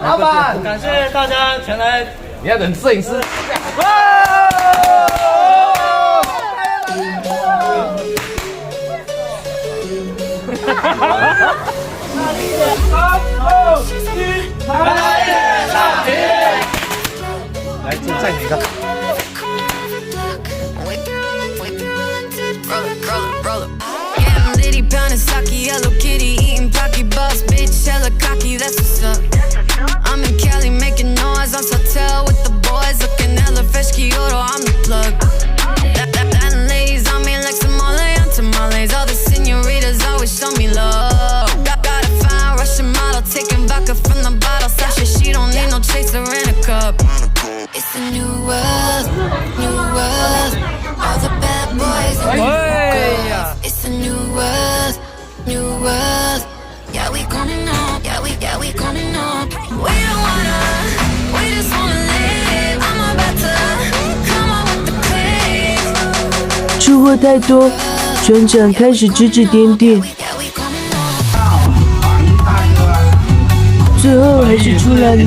老板，感谢大家前来。你要等摄影师。来，再来一个。Hello Kitty eating Pocky Boss, bitch, hella cocky, that's what's up. I'm in Cali making noise on Sotel with the boys, looking hella fresh, Kyoto, I'm the plug. That ladies on me like Somali on tamales, all the senoritas always show me love. Got a fine Russian model, taking vodka from the bottle, Sasha, she don't need no chaser in a cup. It's a new world, all the bad boys and new girls. It's a new world. New world, yeah we coming up, yeah we coming up. We don't wanna, we just wanna live. I'm about to come on with the click. 吃货太多，船长开始指指点点，最后还是出来了。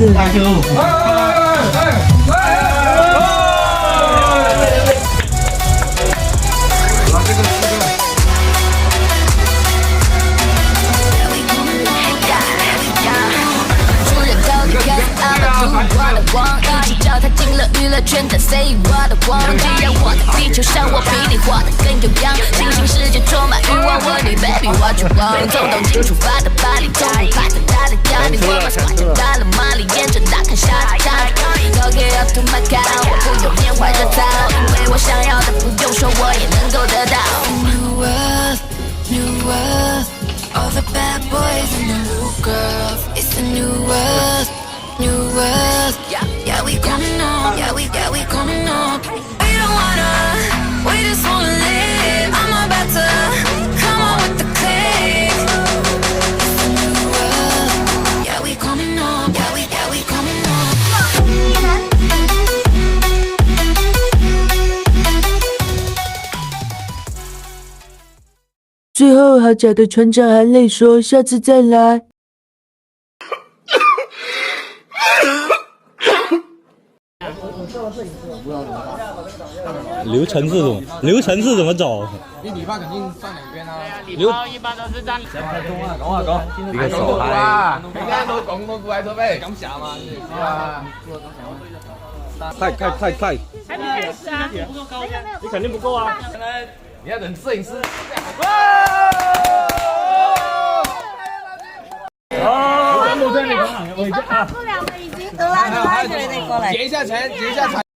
一起脚踏进了娱乐圈的 Say 我的光，既然我的地球上我比你活得更有样，新兴世界充满欲望，我你 baby 我绝望，从东京出发的巴黎，从不怕太大的压力，我把挂着大了马里，沿着大看下的塔 ，Go get up to my car， 我不用拈花惹草，因为我想要的不用说我也能够得到。New world, new world, all the bad boys and the new girls, it's a new world. New world, yeah we coming up, yeah we coming up. We don't wanna, we just wanna live. I'm about to come on with the click. It's a new world, yeah we coming up, yeah we coming up. 最后好假的船长含泪说：“下次再来。”流程是怎么走？你理发肯定站两边啊。礼包一般都是站。講，你嘅手係，你而家都講到過嚟做咩？咁想嘛？啊！太。还没开始啊！不够高，你肯定不够啊！你要等摄影师。哦，我在那个位置啊。不了了，已经得了，你过来。结一下錢。